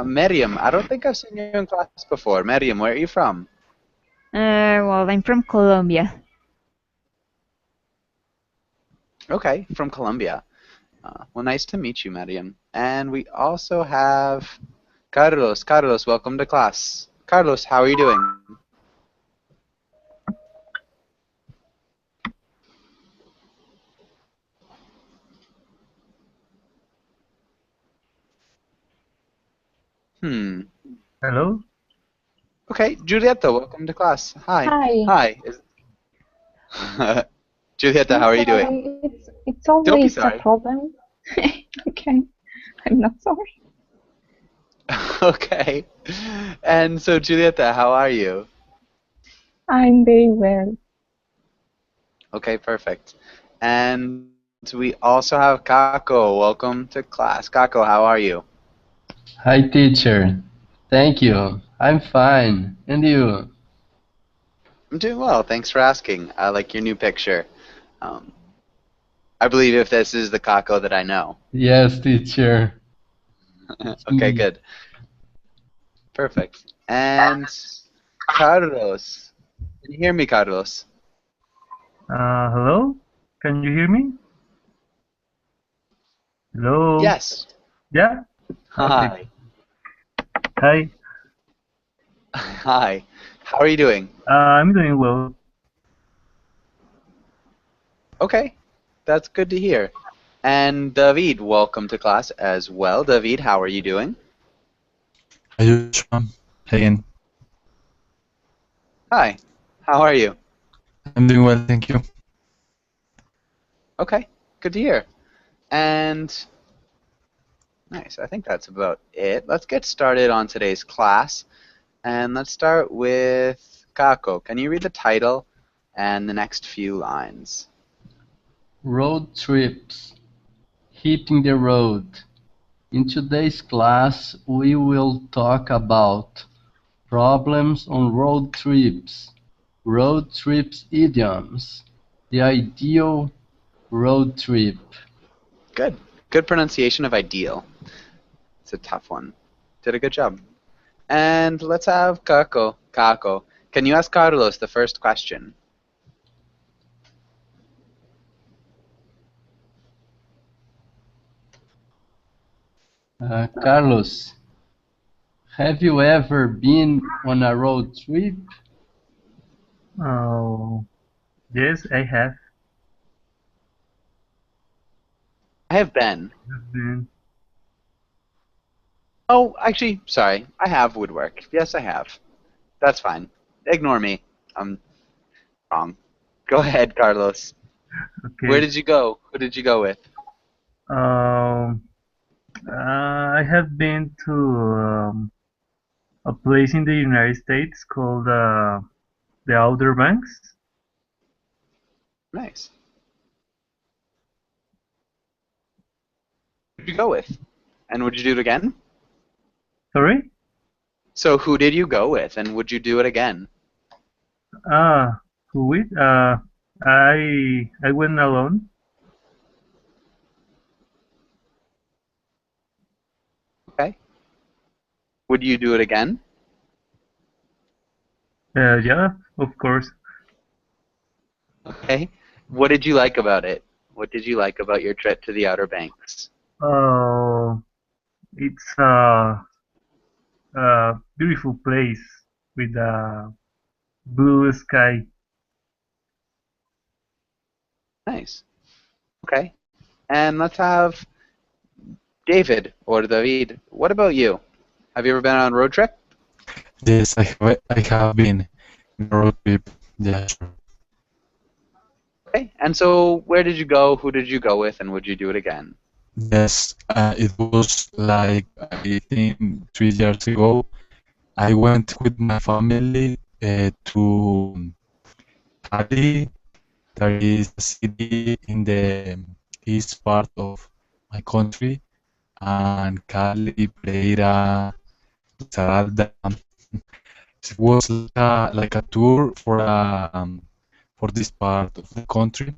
Miriam, I don't think I've seen you in class before. Miriam, where are you from? Well, I'm from Colombia. Okay, from Colombia. Well, nice to meet you, Miriam. And we also have Carlos. Carlos, welcome to class. Carlos, how are you doing? Hmm. Hello? Okay, Julieta, welcome to class. Hi. Hi, Hi. Julieta, I'm how are you doing? sorry. It's Don't be always a sorry. problem. Okay, I'm not sorry. Okay. And so, Julieta, how are you? I'm very well. Okay, perfect. And we also have Kako. Welcome to class. Kako, how are you? Hi, teacher. Thank you. I'm fine. And you? I'm doing well. Thanks for asking. I like your new picture. Um, I believe if this is the Kako that I know. Yes, teacher. It's Okay, me. good. Perfect. And Carlos. Can you hear me, Carlos? Hello? Can you hear me? Hello? Yes. Yeah? Okay. Hi. Hi. Hi. How are you doing? I'm doing well. Okay. That's good to hear. And David, welcome to class as well. David, how are you doing? Hi, Joshua. Again, Hi. How are you? I'm doing well, thank you. Okay. Good to hear. And nice. I think that's about it. Let's get started on today's class. And let's start with Kako. Can you read the title and the next few lines? Road trips. Hitting the road. In today's class, we will talk about problems on road trips idioms, the ideal road trip. Good. Good pronunciation of ideal. It's a tough one. Did a good job. And let's have Kako. Kako, can you ask Carlos the first question? Carlos, have you ever been on a road trip? Oh, yes, I have I have been. been. Oh, actually, sorry. I have woodwork. Yes, I have. That's fine. Ignore me. I'm wrong. Go ahead, Carlos. Where Okay. did you go? Who did you go with? Um, I have been to a place in the United States called the Outer Banks. Nice. Who did you go with? And would you do it again? Sorry? So who did you go with, and would you do it again? Ah, who with? I went alone. Okay. Would you do it again? Yeah, of course. Okay. What did you like about it? What did you like about your trip to the Outer Banks? Oh, it's a beautiful place with a blue sky. Nice. Okay. And let's have David or David. What about you? Have you ever been on a road trip? Yes, I have been in a road trip. Yeah, sure. Okay. And so where did you go? Who did you go with? And would you do it again? Yes, it was like I think 3 years ago. I went with my family to Cali. There is a city in the east part of my country, and Cali, Pereira, Saralda. It was like a tour for this part of the country,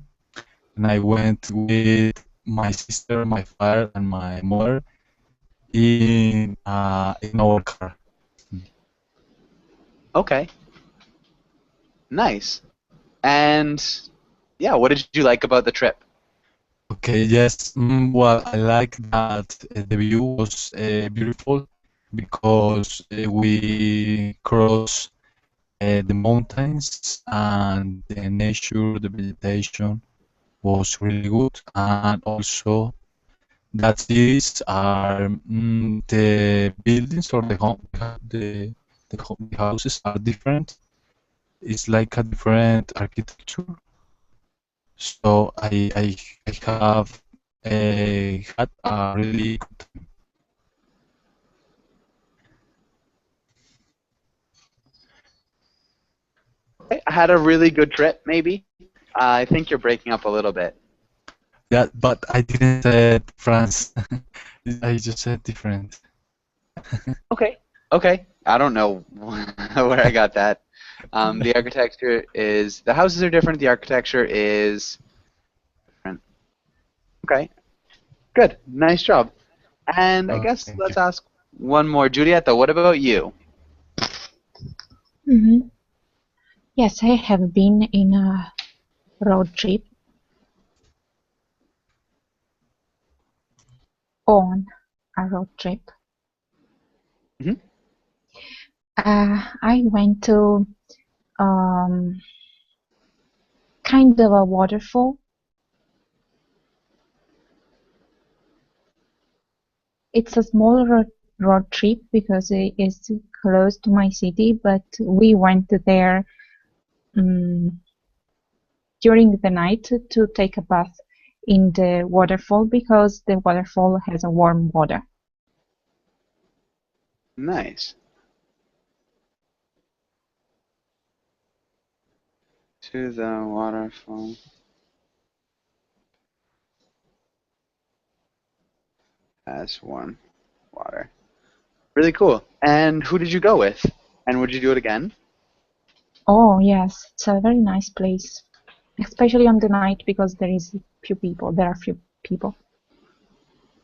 and I went with my sister, my father, and my mother. in our car. Okay. Nice. And yeah, what did you like about the trip? Okay, yes. Well, I like that the view was beautiful because we crossed the mountains and the nature, the vegetation was really good, and also that cities are the buildings or the home, the houses are different. It's like a different architecture. So I have had a really good time. I had a really good trip, maybe. I think you're breaking up a little bit. Yeah, but I didn't say France. I just said different. Okay. Okay. I don't know where I got that. The architecture is, the houses are different. The architecture is different. Okay. Good. Nice job. And I Oh, guess thank you. let's ask one more. Julieta, what about you? Hmm. Yes, I have been in a road trip on a road trip. Mhm. I went to um, kind of a waterfall. It's a small road trip because it is close to my city, but we went there um, during the night to take a bath in the waterfall because the waterfall has a warm water. Nice. To the waterfall. Has warm water. Really cool. And who did you go with? And would you do it again? Oh yes, it's a very nice place, especially on the night because there is few people. There are few people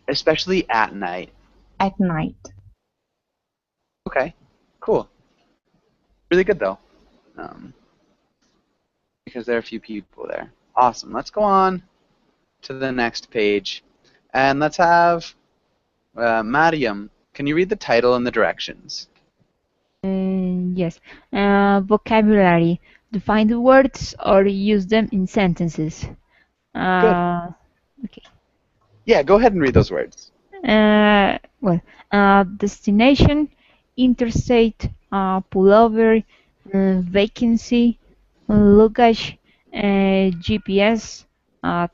Especially at night. at night. Okay. Cool. Really good though. Um, because there are a few people there. Awesome. Let's go on to the next page. And let's have Mariam. Can you read the title and the directions? Yes. Vocabulary. Define the words or use them in sentences. Good. Okay. Yeah, go ahead and read those words. Well, destination, interstate, pullover, vacancy, luggage, GPS,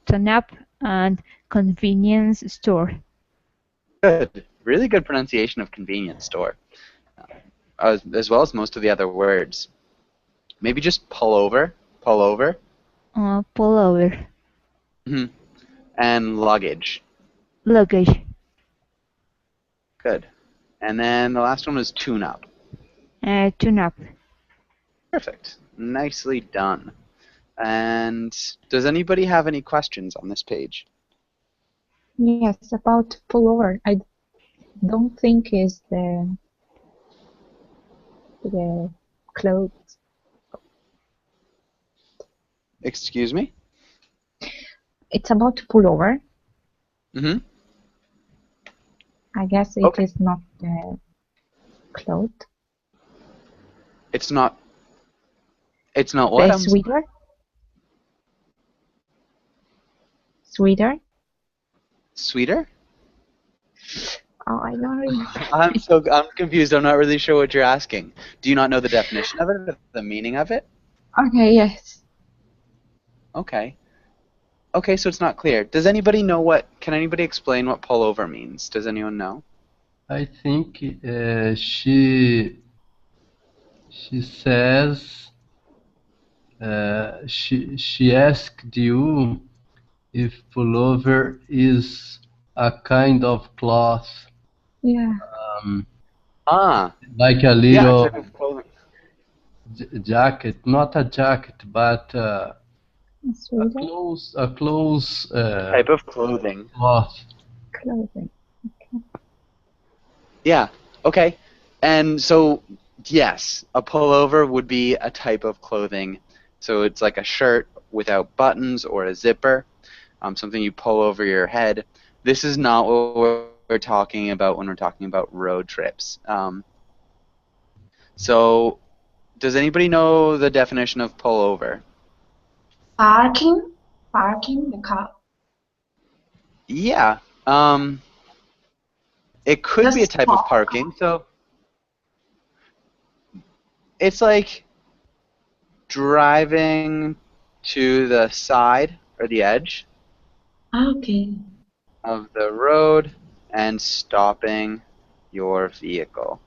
turn-up, and convenience store. Good. Really good pronunciation of convenience store, as well as most of the other words. Maybe just pull over, pull over, Pullover, mhm, and luggage. luggage, Good. And then the last one was tune up. turn-up. Perfect. Nicely done. And does anybody have any questions on this page? Yes, about pullover. I don't think is the clothes. Excuse me? It's about pullover. Mm-hmm. I guess it Okay. is not the cloth. It's not what? The sweater. Sweater. Sweeter? Oh, I don't remember. I'm confused. I'm not really sure what you're asking. Do you not know the definition of it or the meaning of it? Okay, yes. Okay. Okay, so it's not clear. Does anybody know can anybody explain what pullover means? Does anyone know? I think she says she asked you if pullover is a kind of cloth, Yeah. um, Ah, like a yeah, little type of clothing. jacket, not a jacket, but A a sweater. close Type of clothing. cloth. Clothing. Yeah. Okay. And so, yes, a pullover would be a type of clothing. So it's like a shirt without buttons or a zipper, something you pull over your head. This is not what we're talking about when we're talking about road trips. So, does anybody know the definition of pullover? Parking the car. Yeah. It could be a Just type of stop. parking. So it's like driving to the side or the edge Okay. of the road and stopping your vehicle.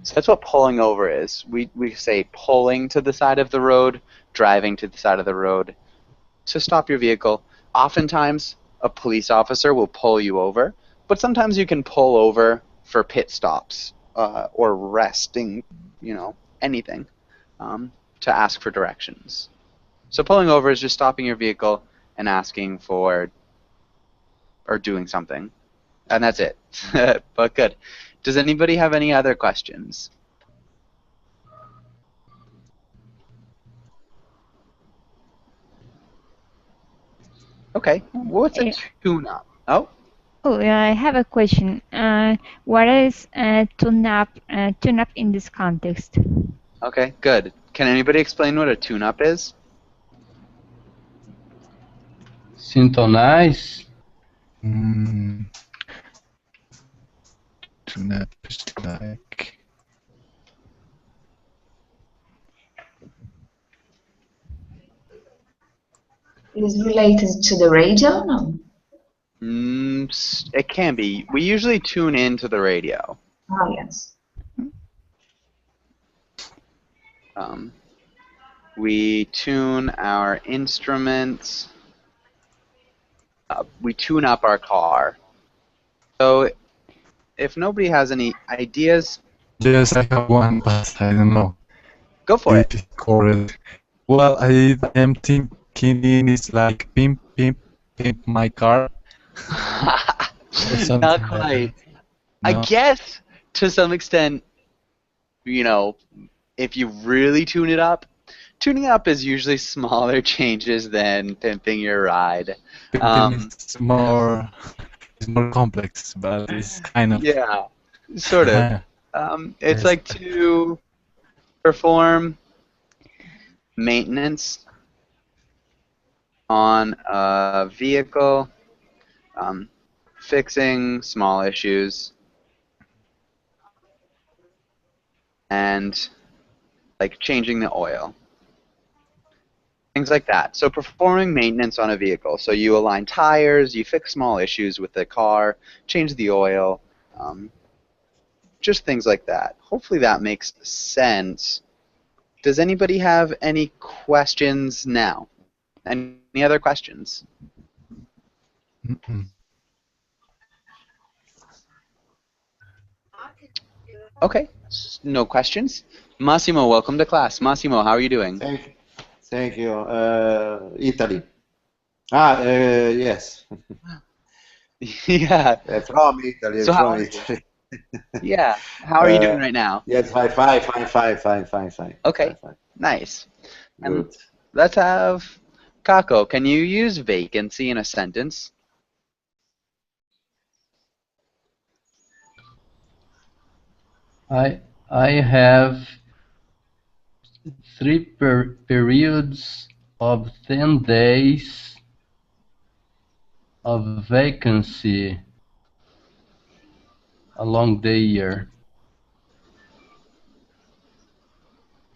So that's what pulling over is. We say pulling to the side of the road, driving to the side of the road to stop your vehicle. Oftentimes, a police officer will pull you over, but sometimes you can pull over for pit stops or resting, anything, to ask for directions. So pulling over is just stopping your vehicle and asking for or doing something. And that's it. But good. Does anybody have any other questions? Okay. What's a tune-up? Oh, Oh, I have a question. What is tune-up in this context? okay, good. Can anybody explain what a tune-up is? Syntonize. Mm, tune-up is like It is related to the radio? No. It can be. We usually tune into the radio. Oh, yes. We tune our instruments. We tune up our car. So if nobody has any ideas, yes, I have one, but I don't know. go for it. If it's correct. Well, I am thinking it's like pimp, pimp, pimp my car. Or something Not like quite. that. I No? guess to some extent, if you really tune it up, tuning up is usually smaller changes than pimping your ride. Pimping is more complex, but it's kind of. Yeah, sort of. It's Yes. like to perform maintenance on a vehicle, fixing small issues, and like changing the oil. Things like that. So performing maintenance on a vehicle. So you align tires, you fix small issues with the car, change the oil, just things like that. Hopefully that makes sense. Does anybody have any questions now? Any other questions? Mm-mm. Okay, no questions. Massimo, welcome to class. Massimo, how are you doing? Thank you. Italy. Yes. Yeah. From Italy. So how From are you? Italy. Yeah. How are you doing right now? Yes, fine. Okay. Fine. Nice. And Good. let's have Kako. Can you use vacancy in a sentence? I have 3 periods of 10 days of vacancy along the year.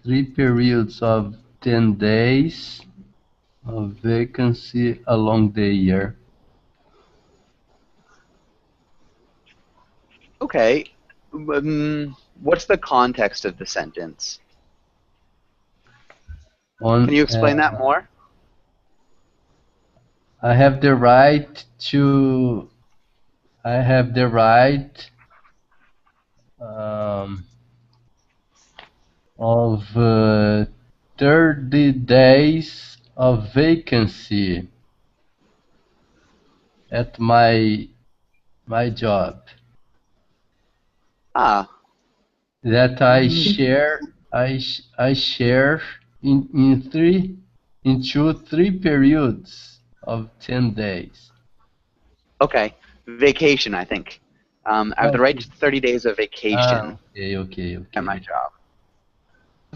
3 periods of 10 days of vacancy along the year. Okay. What's the context of the sentence? Can you explain that more? I have the right to. I have the right of 30 days of vacancy at my job. Ah, that I share into 3 periods of 10 days. okay. Vacation, I think. I have the right to 30 days of vacation Okay. at my job.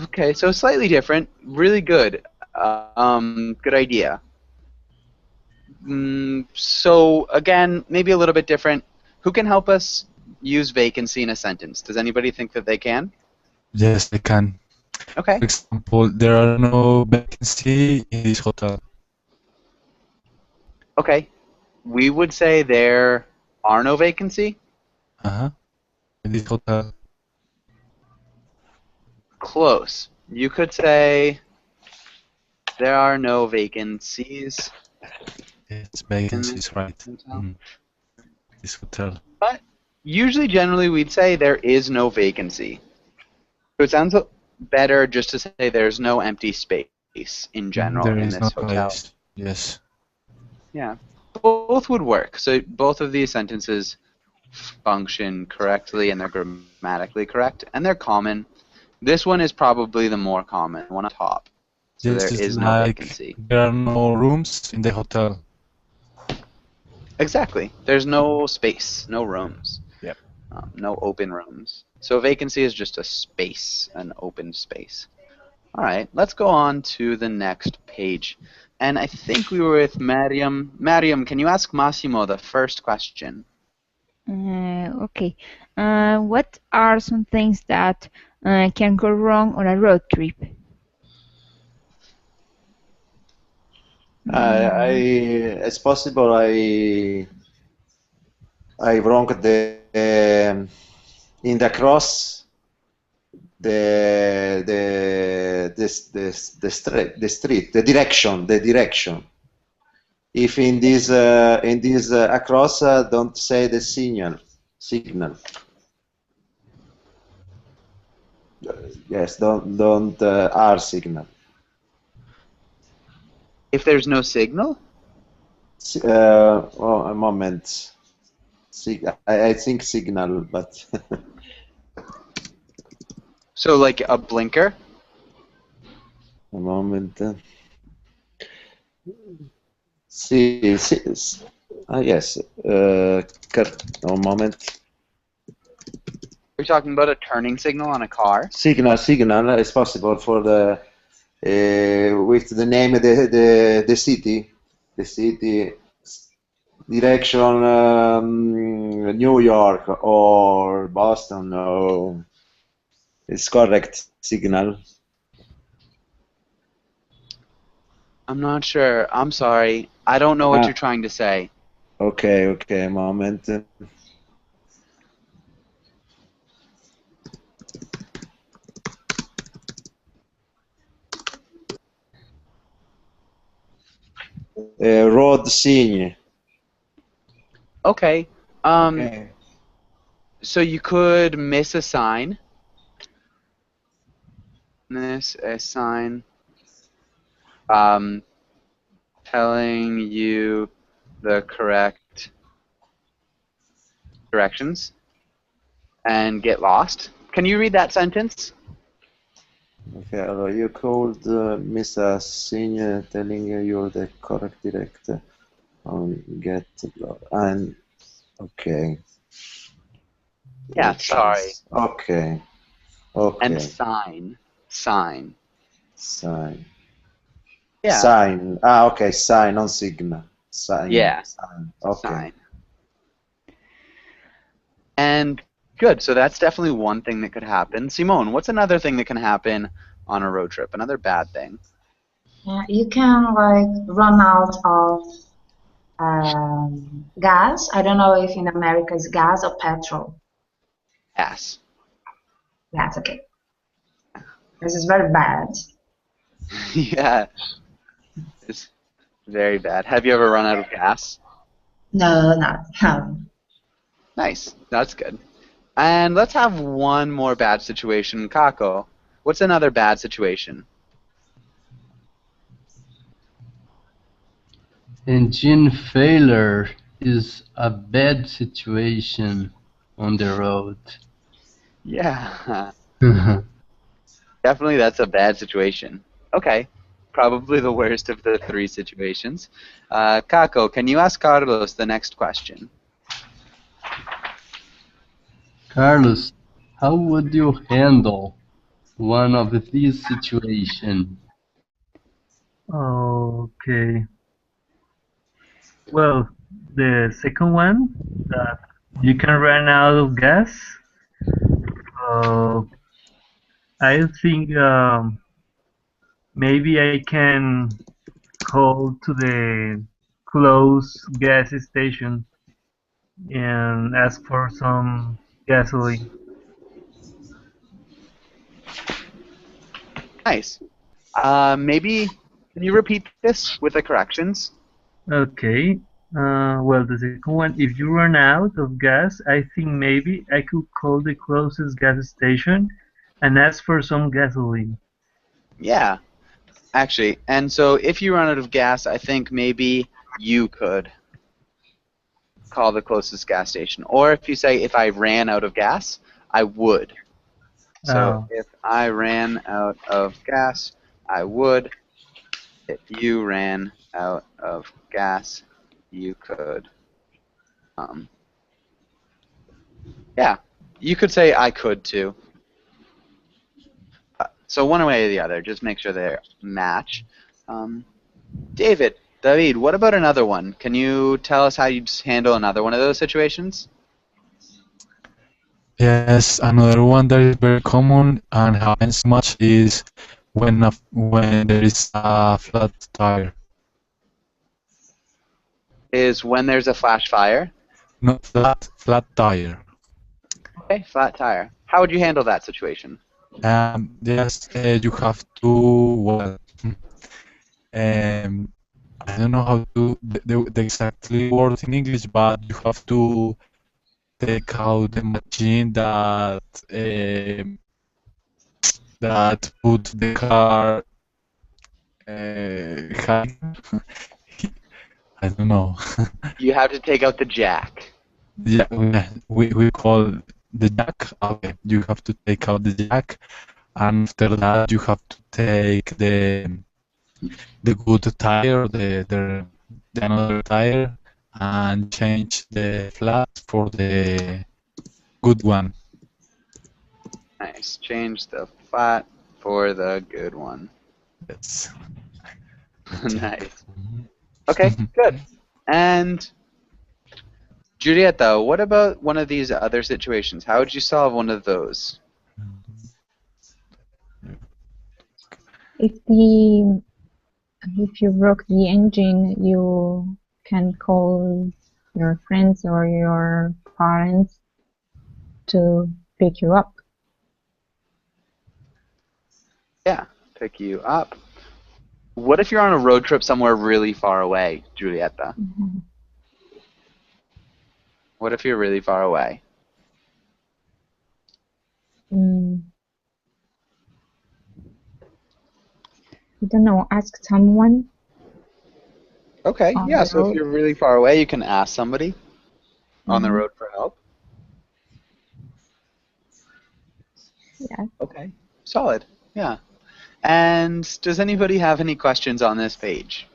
Okay, so slightly different. Really good. Good idea. So again, maybe a little bit different. Who can help us use vacancy in a sentence? Does anybody think that they can? Yes, I can. Okay. For example, there are no vacancy in this hotel. Okay. We would say there are no vacancy. Uh-huh. In this hotel. Close. You could say there are no vacancies. Yes, vacancies, right. hotel. This hotel. But usually, generally, we'd say there is no vacancy. So it sounds better just to say there's no empty space in general There in is this no hotel. place. Yes. Yeah. Both would work. So both of these sentences function correctly and they're grammatically correct and they're common. This one is probably the more common one on top. So Yes, there it's is no like vacancy. there are no rooms in the hotel. Exactly. There's no space, no rooms. Yep. No open rooms. So vacancy is just a space, an open space. All right, let's go on to the next page. And I think we were with Mariam. Mariam, can you ask Massimo the first question? Okay. What are some things that can go wrong on a road trip? It's possible I wrong in the cross the street, the direction. If in this across don't say the signal. Yes, don't R signal. If there's no signal? Oh, a moment. I think signal, but So like a blinker? a moment. Yes. A moment. You're talking about a turning signal on a car? Signal is possible for the with the name of the city direction New York or Boston. No, it's correct signal. I'm not sure. I'm sorry. I don't know what you're trying to say. Okay, a moment. Road sign. Okay. So you could miss a sign. Miss a sign. Telling you the correct directions and get lost. Can you read that sentence? Okay, you could miss a sign telling you the correct direct get and okay. Yeah, sorry. Okay. And sign. Yeah. Sign. Okay, sign, non signal. Sign. Yeah. Sign. Okay. Sign. And good. So that's definitely one thing that could happen. Simone, what's another thing that can happen on a road trip? Another bad thing? Yeah, you can like run out of gas. I don't know if in America it's gas or petrol. Gas. That's okay. This is very bad. Yeah. It's very bad. Have you ever run out of gas? No, not. Nice. That's good. And let's have one more bad situation. Kako, what's another bad situation? Engine failure is a bad situation on the road. Yeah. Definitely that's a bad situation. Okay. Probably the worst of the three situations. Kako, can you ask Carlos the next question? Carlos, how would you handle one of these situations? Okay. Well, the second one, that you can run out of gas. Uh, I think maybe I can call to the close gas station and ask for some gasoline. Nice. Maybe can you repeat this with the corrections? Okay. Well, the second one, if you run out of gas, I think maybe I could call the closest gas station and ask for some gasoline. Yeah, actually. And so if you run out of gas, I think maybe you could call the closest gas station. Or if you say, if I ran out of gas, I would. So if I ran out of gas, I would. If you ran out of gas, you could. Yeah, you could say I could too. So one way or the other, just make sure they match. David, what about another one? Can you tell us how you'd handle another one of those situations? Yes, another one that is very common and happens much is when there is a flat tire. Is when there's a flash fire. No, flat tire. Okay, flat tire. How would you handle that situation? Yes, you have to, well, I don't know how to the exactly word in English, but you have to take out the machine that put the car high. I don't know. You have to take out the jack. Yeah, we call the jack. Okay, you have to take out the jack, and after that you have to take the good tire, the another tire, and change the flat for the good one. Nice. Change the flat for the good one. Yes. Nice. Okay, good. And Julieta, what about one of these other situations? How would you solve one of those? If you broke the engine, you can call your friends or your parents to pick you up. Yeah, pick you up. What if you're on a road trip somewhere really far away, Julieta? Mm-hmm. What if you're really far away? I don't know, ask someone. Okay, on yeah, the so if road. you're really far away, you can ask somebody on the road for help. Yeah. Okay, solid, yeah. And does anybody have any questions on this page?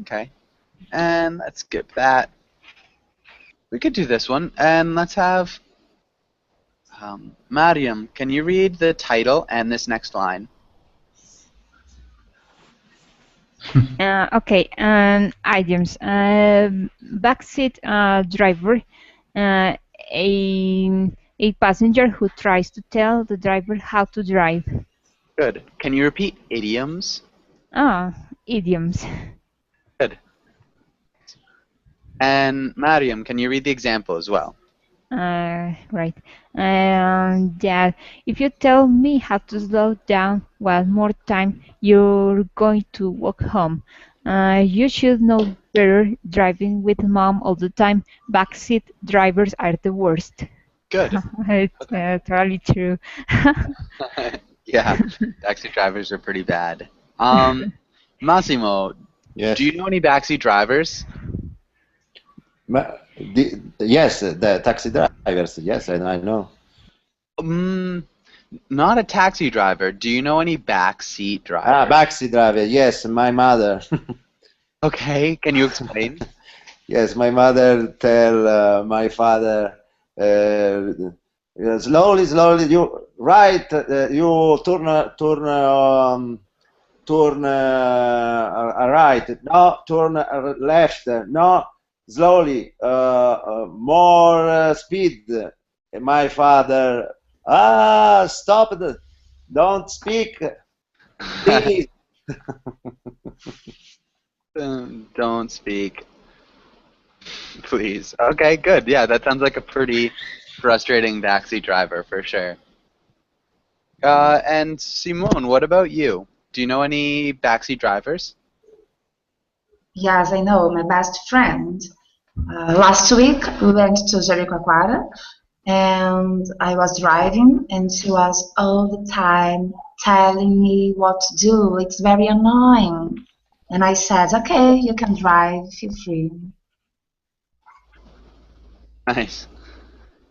Okay, and let's skip that. We could do this one, and let's have Mariam, can you read the title and this next line? Okay, items. Backseat driver. A passenger who tries to tell the driver how to drive. Good. Can you repeat idioms? Idioms. Good. And Mariam, can you read the example as well? Right. Yeah, if you tell me how to slow down one more time, you're going to walk home. You should know better. Driving with mom all the time. Backseat drivers are the worst. Good. It's totally true. Yeah, backseat drivers are pretty bad. Massimo, Yes. do you know any backseat drivers? Yes, the taxi drivers. Yes, I know. Not a taxi driver. Do you know any backseat Ah, drivers? taxi driver. Yes, my mother. Okay, can you explain? Yes, my mother tell my father slowly, slowly. You right. You turn right. No, turn left. No, slowly. More speed. My father. Ah, stop it. Don't speak. Please. Don't speak, please. Okay, good. Yeah, that sounds like a pretty frustrating backseat driver for sure. And Simone, what about you? Do you know any backseat drivers? Yes, I know, my best friend. Last week we went to Jericoacoara and I was driving and she was all the time telling me what to do. It's very annoying. And I said, okay, you can drive, feel free. Nice.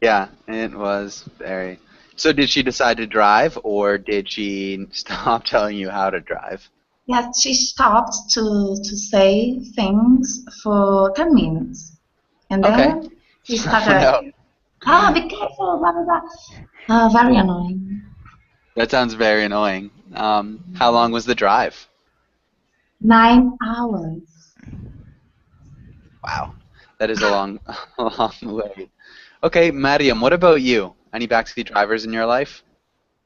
Yeah, it was very. So did she decide to drive, or did she stop telling you how to drive? Yeah, she stopped to say things for 10 minutes. And Okay. then she Oh started, no, be careful, blah, blah, blah. Very annoying. that sounds very annoying. How long was the drive? 9 hours. Wow, that is a long, a long way. Okay, Mariam, what about you? Any backseat drivers in your life?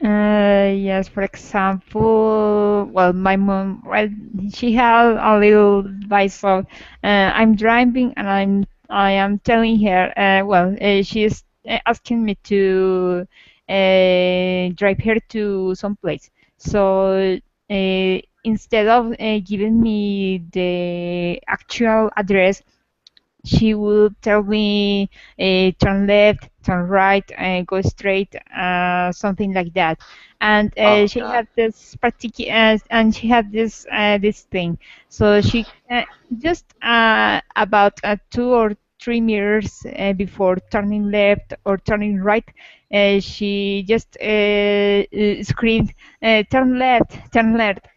Yes, for example, well, my mom, well, she had a little device, so I'm driving and I am telling her, she's asking me to drive her to some place. So instead of giving me the actual address, she would tell me turn left, turn right, go straight, something like that. And Oh she God. had this particular, and she had this thing. So she just about 2 or 3 meters before turning left or turning right, she just screamed, turn left,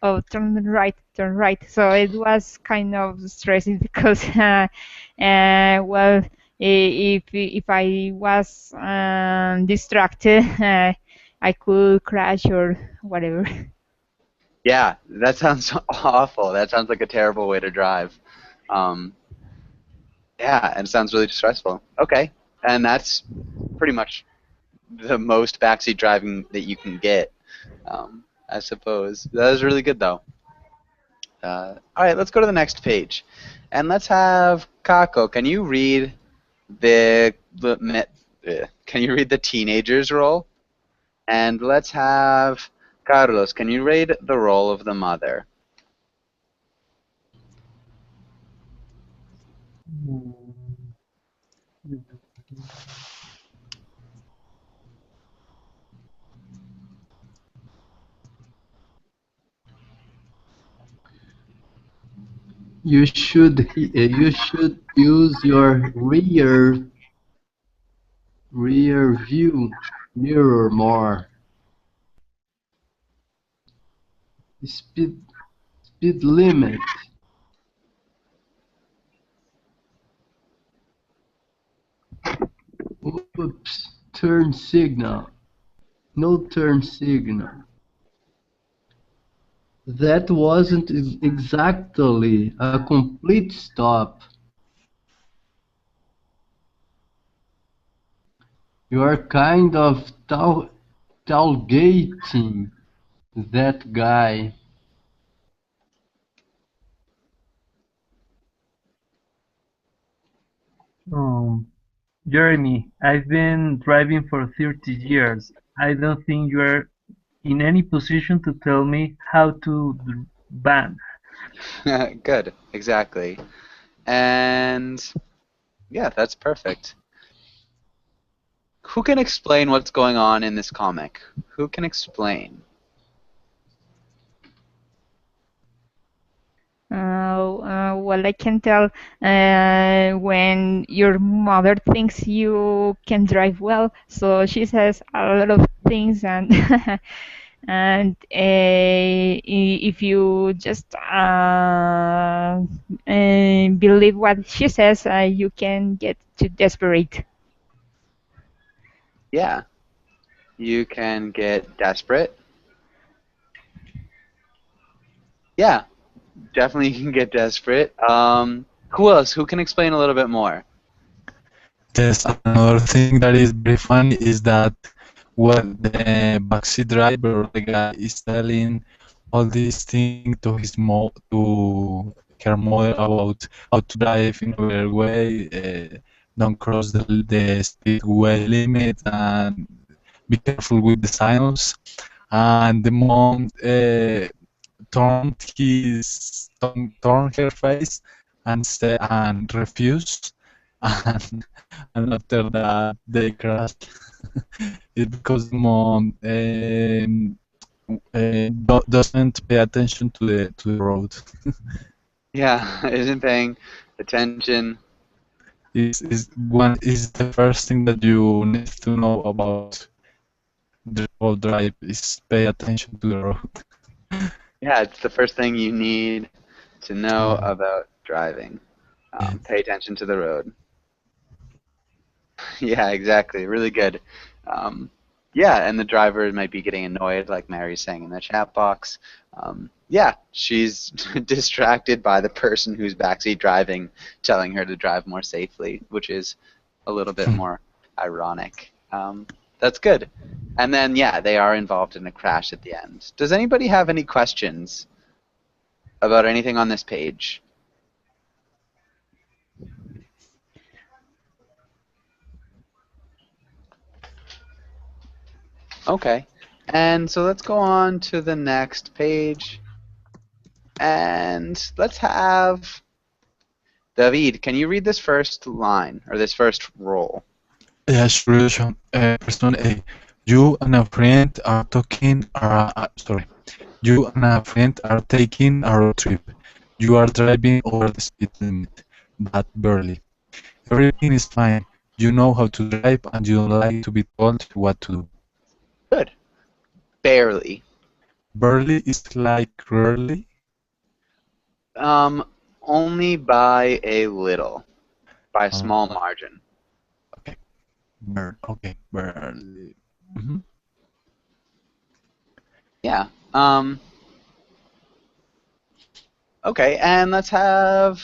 or turn right, turn right. So it was kind of stressing because if I was distracted, I could crash or whatever. Yeah, that sounds awful. That sounds like a terrible way to drive. Um, yeah, and it sounds really stressful. Okay, and that's pretty much the most backseat driving that you can get, I suppose. That was really good, though. All right, let's go to the next page, and let's have Kako. Can you read Can you read the teenager's role? And let's have Carlos. Can you read the role of the mother? You should use your rear view mirror more. Speed limit. Oops, turn signal. No turn signal. That wasn't exactly a complete stop. You are kind of tailgating that guy. Um, Jeremy, I've been driving for 30 years. I don't think you're in any position to tell me how to ban. Good, exactly. And yeah, that's perfect. Who can explain what's going on in this comic? Who can explain? well, I can tell when your mother thinks you can drive well. So she says a lot of things, and and if you just believe what she says, you can get too desperate. Yeah. You can get desperate. Yeah, definitely you can get desperate. Who else? Who can explain a little bit more? There's another thing that is very funny is that when the backseat driver or the guy is telling all these things to to her mother about how to drive in a better way, don't cross the speedway limit, and be careful with the signs. And the mom turned her face and refused, and after that they crashed. It's because the mom doesn't pay attention to the road. Yeah, isn't paying attention. Is the first thing that you need to know about the road drive is pay attention to the road. Yeah, it's the first thing you need to know Yeah. about driving. Yeah. Pay attention to the road. Yeah, exactly. Really good. Yeah, and the driver might be getting annoyed, like Mary's saying in the chat box. Yeah, she's distracted by the person who's backseat driving, telling her to drive more safely, which is a little bit more ironic. That's good. And then, yeah, they are involved in a crash at the end. Does anybody have any questions about anything on this page? Okay. And so let's go on to the next page. And let's have David, can you read this first line, or this first roll? Yeah, sure, sure. Person A, you and a friend are talking. Sorry, you and a friend are taking a road trip. You are driving over the speed limit, but barely. Everything is fine. You know how to drive, and you don't like to be told what to do. Good. Barely. Barely is like rarely. Only by a little, by a small margin. Okay. Okay. Barely. Yeah. Okay, and let's have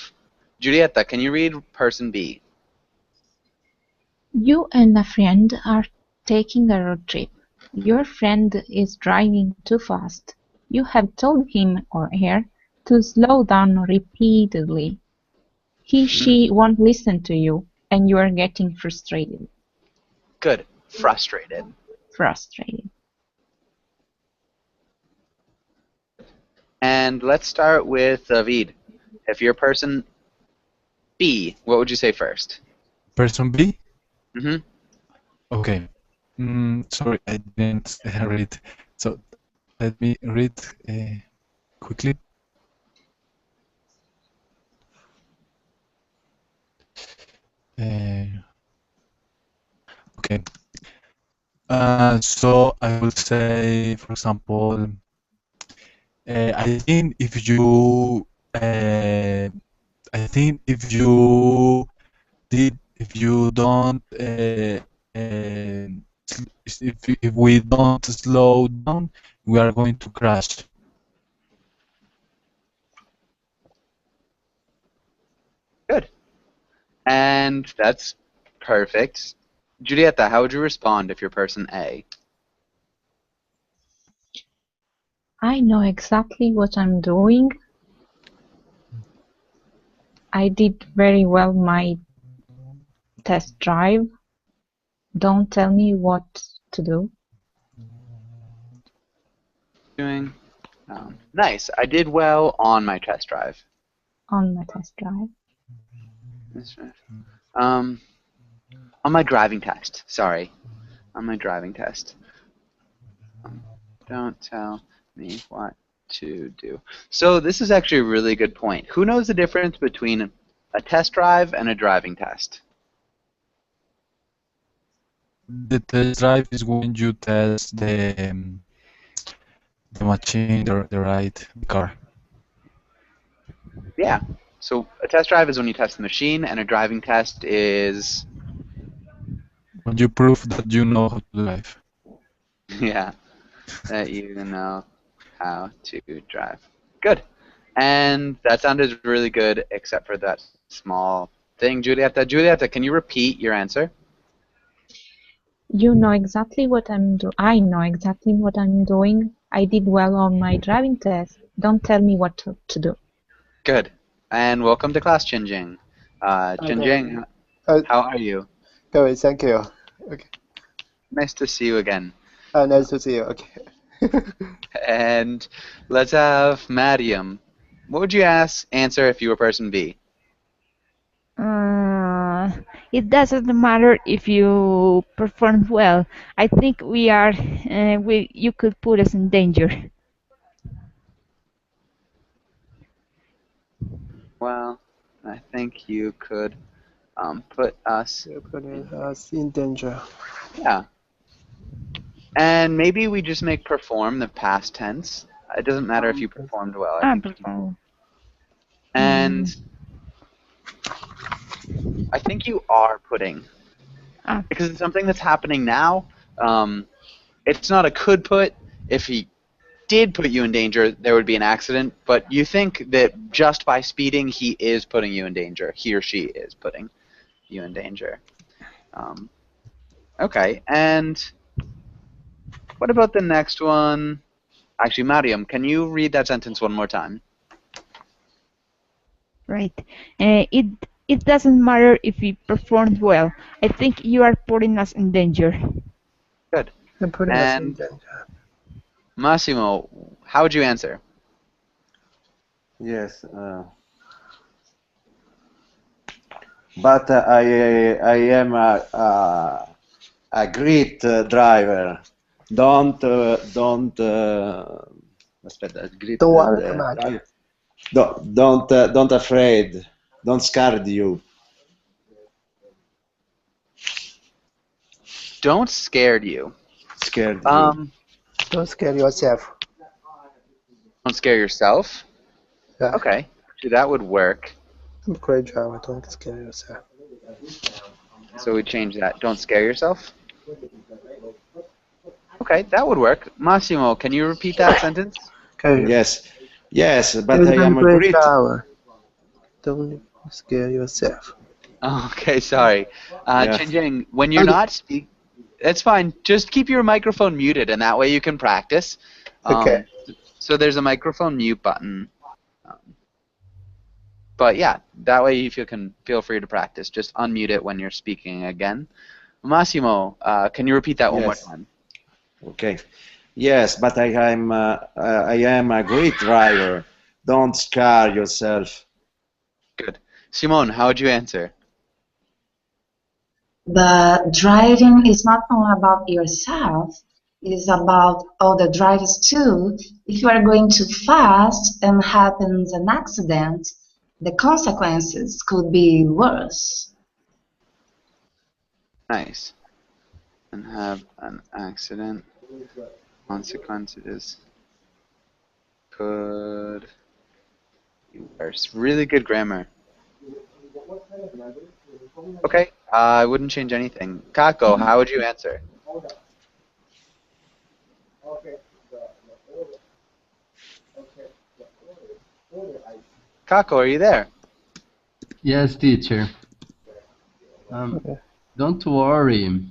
Julieta. Can you read person B? You and a friend are taking a road trip. Your friend is driving too fast. You have told him or her to slow down repeatedly. She won't listen to you, and you are getting frustrated. Good. Frustrated. Frustrated. And let's start with David. If you're person B, what would you say first? Person B? Mm-hmm. Okay. Sorry, I didn't read. So let me read quickly. Okay. So I will say, for example, I think if you don't if we don't slow down, we are going to crash. Good. And that's perfect. Julieta, how would you respond if you're person A? I know exactly what I'm doing. I did very well my test drive. Don't tell me what to do. Doing nice. I did well on my test drive. On my test drive. That's right. On my driving test. Sorry, on my driving test. Don't tell me what to do. So this is actually a really good point. Who knows the difference between a test drive and a driving test? The test drive is when you test the machine, the right car. Yeah. So a test drive is when you test the machine, and a driving test is When you prove that you know how to drive. yeah, that you know how to drive. Good. And that sounded really good, except for that small thing, Giulietta. Giulietta, can you repeat your answer? You know exactly what I'm doing. I know exactly what I'm doing. I did well on my driving test. Don't tell me what to do. Good. And welcome to class, Chinjing. Chinjing, how are you? Good, thank you. Okay. Nice to see you again. Nice to see you. Okay. And let's have Mariam. What would you answer if you were person B? It doesn't matter if you perform well. I think you could put us in danger. Well, I think you could put us. You're putting us in danger. Yeah. And maybe we just make perform the past tense. It doesn't matter if you performed well. And I think you are putting. Because it's something that's happening now. It's not a could put. If he did put you in danger, there would be an accident. But you think that just by speeding, he is putting you in danger. He or she is putting you in danger. Okay, and what about the next one? Actually, Mariam, can you read that sentence one more time? Right. It doesn't matter if we performed well. I think you are putting us in danger. Good. You're putting us in danger. Massimo, how would you answer? Yes. But I am a great driver. Don't aspetta, great, Don't worry about it. Don't afraid. Don't scared you. Don't scared you. Scared you. Don't scare yourself. Don't scare yourself? Yeah. Okay. Actually, that would work. I'm a great driver. Don't scare yourself. So we change that. Don't scare yourself? Okay, that would work. Massimo, can you repeat that sentence? Okay. Yes, but I am a great driver. Don't scare yourself. Okay, sorry. Chinjing, when you're not speaking, that's fine. Just keep your microphone muted, and that way you can practice. Okay. So there's a microphone mute button. But yeah, that way you can feel free to practice. Just unmute it when you're speaking again. Massimo, can you repeat that one more time? Okay. Yes, but I am a great driver. Don't scare yourself. Good. Simone, how would you answer? The driving is not only about yourself, it is about all the drivers too. If you are going too fast and happens an accident, the consequences could be worse. Nice. And have an accident. Consequences could be worse. Really good grammar. Okay, I wouldn't change anything. Kako, how would you answer? Kako, are you there? Yes, teacher. Don't worry.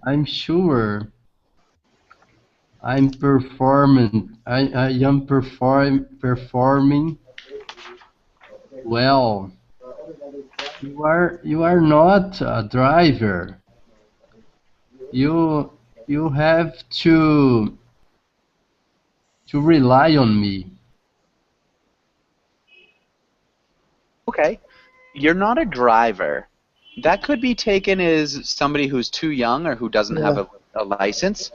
I'm sure I'm performing. I am performing well. You are not a driver. You have to rely on me. Okay, you're not a driver. That could be taken as somebody who's too young or who doesn't have a license.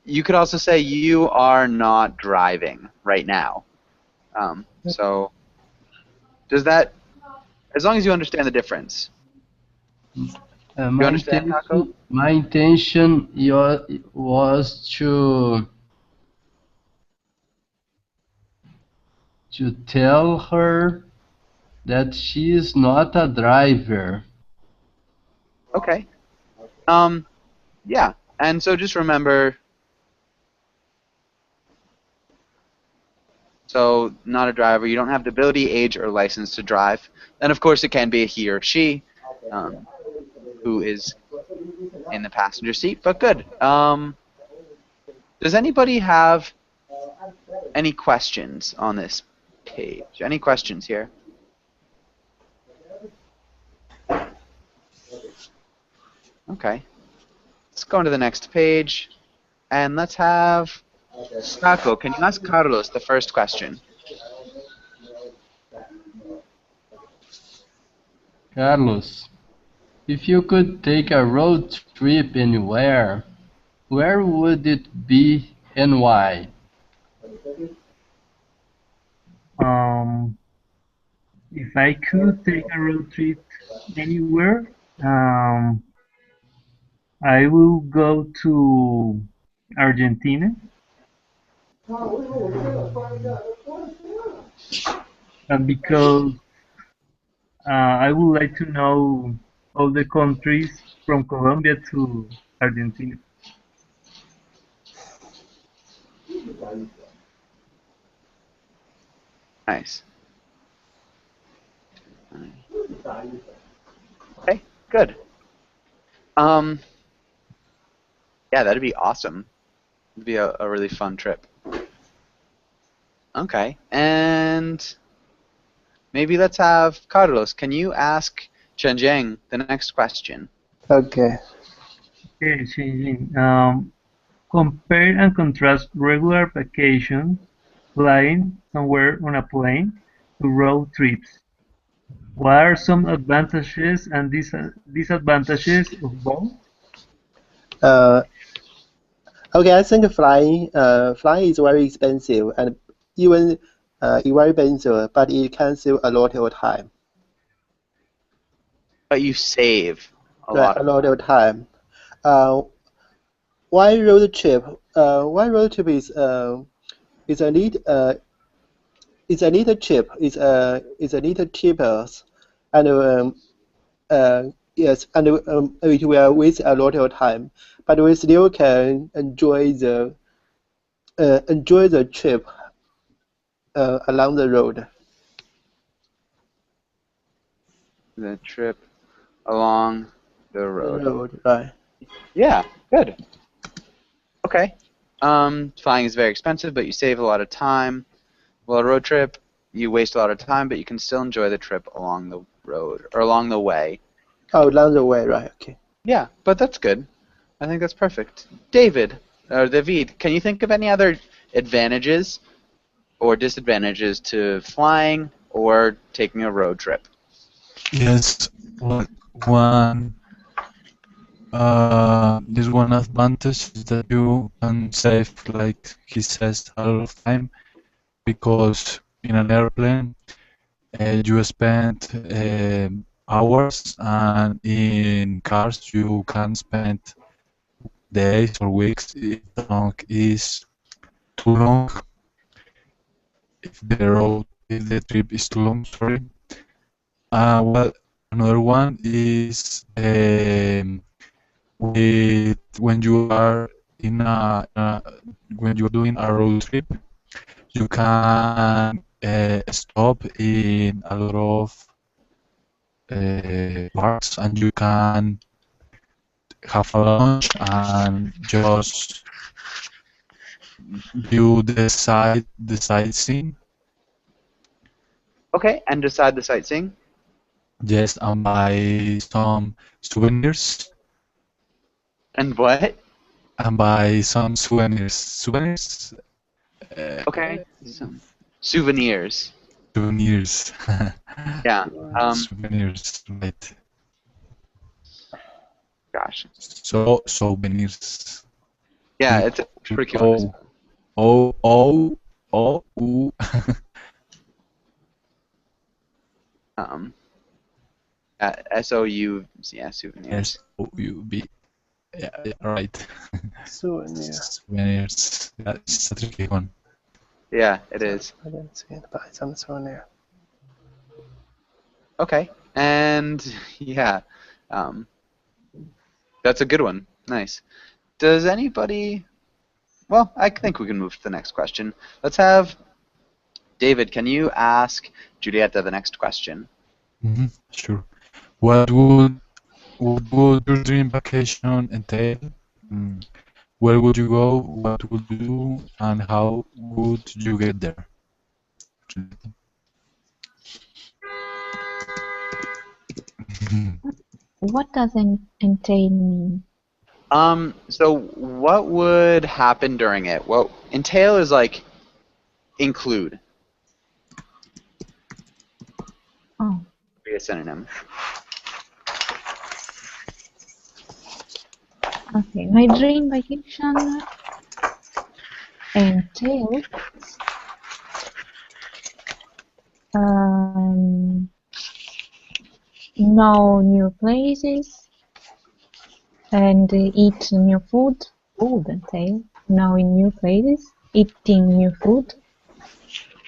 you could also say you are not driving right now. So does that, as long as you understand the difference. My You understand, Kako? intention was to tell her that she is not a driver. Okay. Yeah. And so just remember, so not a driver, you don't have the ability, age, or license to drive. And of course it can be a he or she who is in the passenger seat, but good. Does anybody have any questions on this page? Any questions here? Okay. Let's go on to the next page, and let's have Kako. Can you ask Carlos the first question? Carlos, if you could take a road trip anywhere, where would it be and why? If I could take a road trip anywhere, I will go to Argentina. Because I would like to know all the countries from Colombia to Argentina. Nice. Okay, good. Yeah, that'd be awesome. It'd be a really fun trip. Okay, and maybe let's have Carlos. Can you ask Chen Jiang the next question? Okay. Okay, Shinjin. Compare and contrast regular vacations, flying somewhere on a plane, to road trips. What are some advantages and disadvantages of both? Okay, I think flying is very expensive and even very dangerous, but it can save a lot of time. But you save a Right, lot. a lot of time. One road trip is a little cheap. It's a little cheaper, and yes, and it will waste a lot of time. But we still can enjoy the trip along the road. The trip along the road. Right. Yeah, good. Okay. Flying is very expensive, but you save a lot of time. Well, a road trip, you waste a lot of time, but you can still enjoy the trip along the road or along the way. Oh, along the way, right? Okay. Yeah, but that's good. I think that's perfect. David, or David, can you think of any other advantages or disadvantages to flying or taking a road trip? Yes, there's one advantage is that you can save, like he says, a lot of time, because in an airplane you spend hours, and in cars you can spend days or weeks if too long. If the trip is too long, sorry. Well, another one is when you are when you are doing a road trip, you can stop in a lot of parks, and you can have a lunch and just view the sightseeing. Okay, and decide the sightseeing. Yes, and buy some souvenirs. And what? And buy some souvenirs. Souvenirs? Okay. Souvenirs. Souvenirs. Yeah. Souvenirs, right. Gosh. So, souvenirs. Yeah, it's pretty close. O-O-O-U. S-O-U, yeah, souvenirs. S-O-U-B. Yeah, right. Souvenir. Souvenirs. Yeah, it's a tricky one. Yeah, it is. I didn't see it, but it's on the souvenir. Okay, and yeah, that's a good one. Nice. Does anybody... Well, I think we can move to the next question. Let's have... David, can you ask Julieta the next question? Sure. What would your dream vacation entail? Where would you go? What would you do? And how would you get there? What does entail mean? So what would happen during it? Well, entail is like include. Oh. Be a synonym. Okay, my dream vacation entails know new places and eat new food. Food entail knowing new places, eating new food,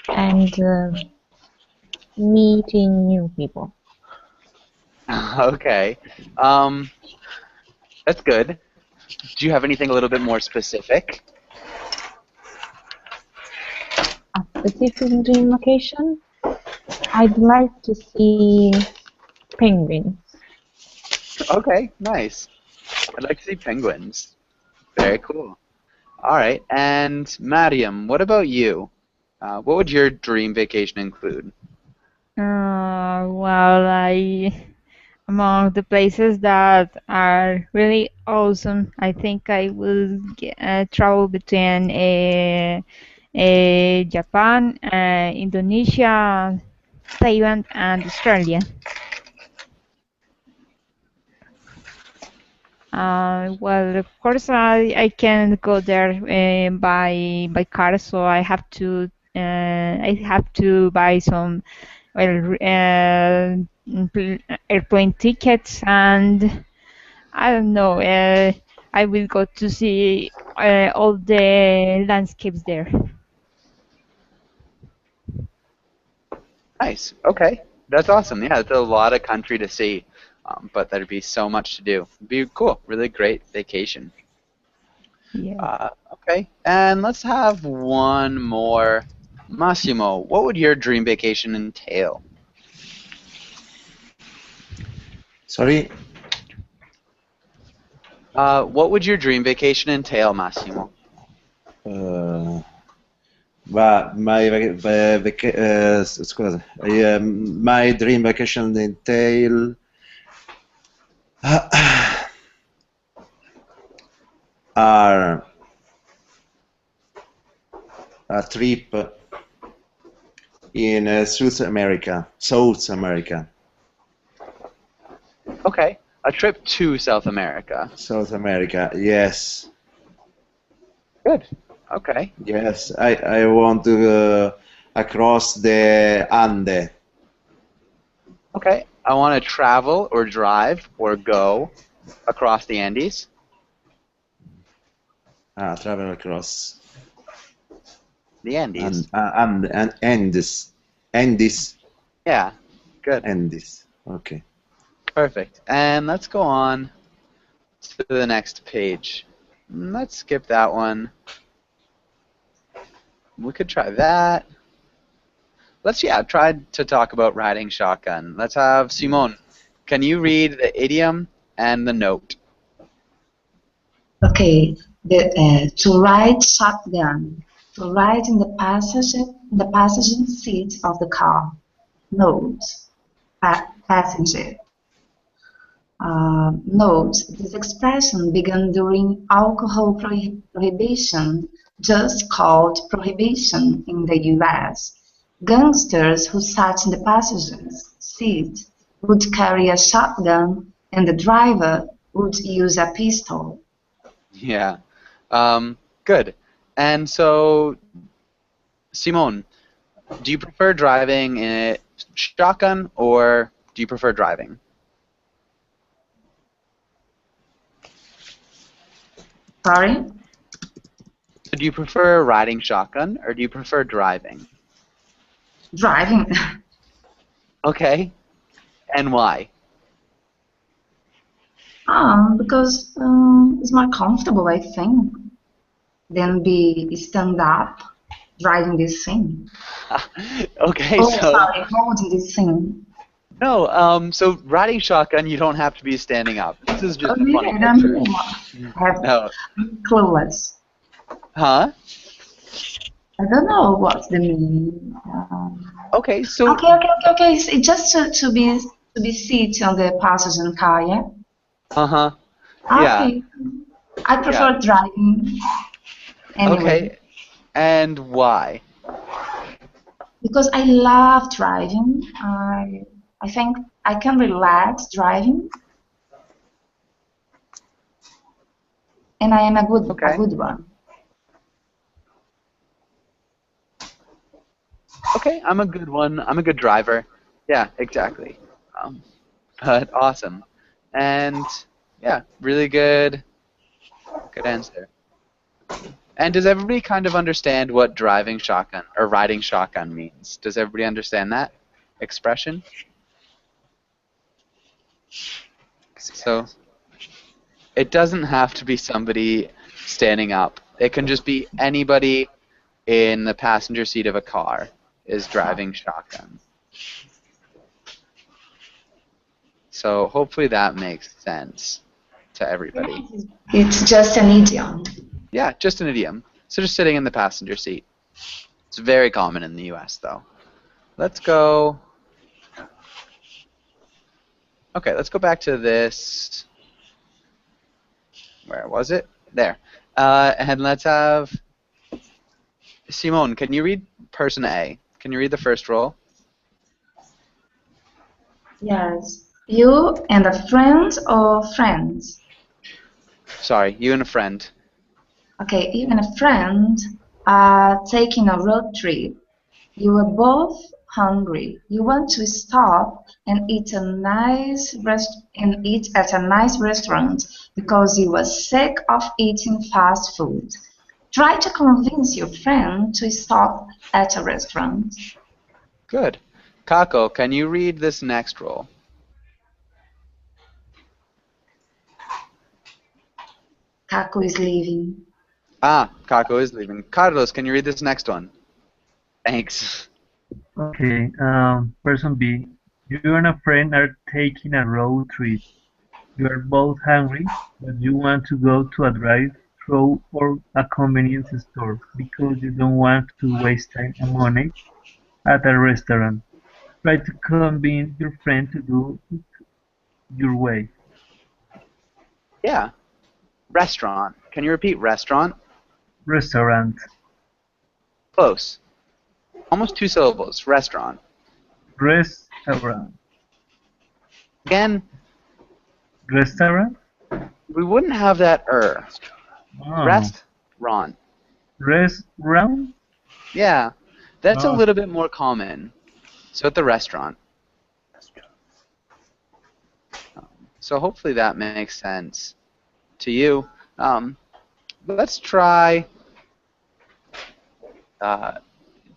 and meeting new people. Okay. That's good. Do you have anything a little bit more specific? A specific dream vacation? I'd like to see penguins. Okay, nice. I'd like to see penguins. Very cool. All right, and Mariam, what about you? What would your dream vacation include? Well, among the places that are really awesome, I think I will travel between Japan, Indonesia, Thailand, and Australia. Well, of course, I can go there by car, so I have to buy some airplane tickets, and I don't know. I will go to see all the landscapes there. Nice. Okay, that's awesome. Yeah, it's a lot of country to see, but there'd be so much to do. It'd be cool. Really great vacation. Yeah. Okay, and let's have one more. Massimo, what would your dream vacation entail? Sorry? What would your dream vacation entail, Massimo? Scusa, my dream vacation entail are a trip in South America. Okay, a trip to South America. South America, yes. Good. Okay. Yes, I want to go across the Andes. Okay, I want to travel or drive or go across the Andes. Travel across the Andes. And Andes. Yeah, good. Andes. Okay. Perfect. And let's go on to the next page. Let's skip that one. We could try that. Let's try to talk about riding shotgun. Let's have Simone. Can you read the idiom and the note? Okay. To ride shotgun. To ride in the passenger seat of the car. Note. Passenger. Note. This expression began during alcohol prohibition, just called prohibition in the U.S. Gangsters who sat in the passenger's seat would carry a shotgun, and the driver would use a pistol. Yeah, Good. And so, Simone, do you prefer driving in a shotgun or do you prefer driving? Sorry? So do you prefer riding shotgun or do you prefer driving? Driving. Okay. And why? Because it's more comfortable, I think, than be stand up driving this thing. Okay, Oh, so sorry, holding this thing. no, so riding shotgun, you don't have to be standing up. This is just Oh, a really? funny I don't picture. know. I have No. clueless. Huh? I don't know what's the meaning. Okay, so Okay. It's just to be seated on the passenger car, yeah. uh-huh. Yeah. Okay. I prefer driving anyway Okay. And why? because I love driving. I think I can relax driving, and I am a good one. Okay, I'm a good one. I'm a good driver. Yeah, exactly. But awesome. And yeah, really good answer. And does everybody kind of understand what driving shotgun or riding shotgun means? Does everybody understand that expression? So it doesn't have to be somebody standing up. It can just be anybody in the passenger seat of a car is driving shotgun. So hopefully that makes sense to everybody. It's just an idiom. Yeah, just an idiom. So just sitting in the passenger seat. It's very common in the US though. Let's go. Okay, let's go back to this. Where was it? There. And let's have Simone, can you read person A? Can you read the first roll? Yes. You and a friend or friends? Sorry, you and a friend. Okay, you and a friend are taking a road trip. You are both hungry. You want to stop and eat at a nice restaurant because you are sick of eating fast food. Try to convince your friend to stop at a restaurant. Good. Kako, can you read this next roll? Kaku is leaving. Ah, Kako is leaving. Carlos, can you read this next one? Thanks. Okay, person B. You and a friend are taking a road trip. You are both hungry, but you want to go to a drive-thru or a convenience store because you don't want to waste time and money at a restaurant. Try to convince your friend to do it your way. Yeah. Restaurant. Can you repeat restaurant? Restaurant. Close. Almost 2 syllables. Restaurant. Restaurant. Again, Restaurant? we wouldn't have that Oh. Restaurant. Restaurant? Yeah. That's a Oh. little bit more common. So at the restaurant. So hopefully that makes sense to you. Let's try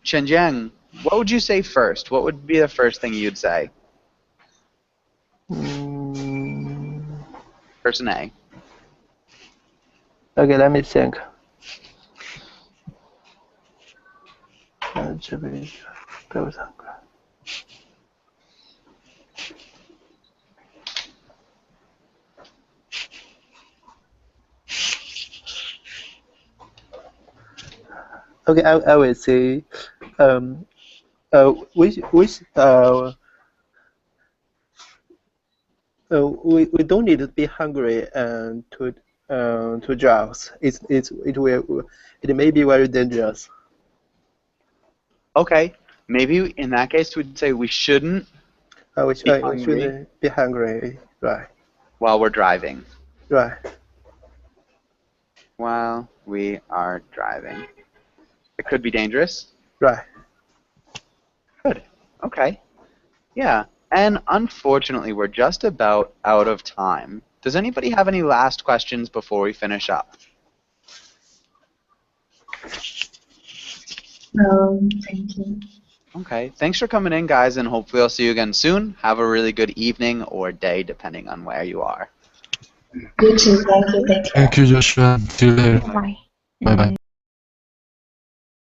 Chenjiang. What would you say first? What would be the first thing you'd say? Person A. Okay, let me think. Okay, I will say, we don't need to be hungry and to drowse. It may be very dangerous. Okay. Maybe in that case we'd say we shouldn't We be hungry shouldn't be hungry, right? while we're driving. Right. while we are driving. It could be dangerous. Right. Good. Okay. Yeah. And unfortunately, we're just about out of time. Does anybody have any last questions before we finish up? No, thank you. Okay. Thanks for coming in, guys, and hopefully I'll see you again soon. Have a really good evening or day, depending on where you are. You too. Thank you. Take care. Thank you, Joshua. See you later. Bye. Bye bye.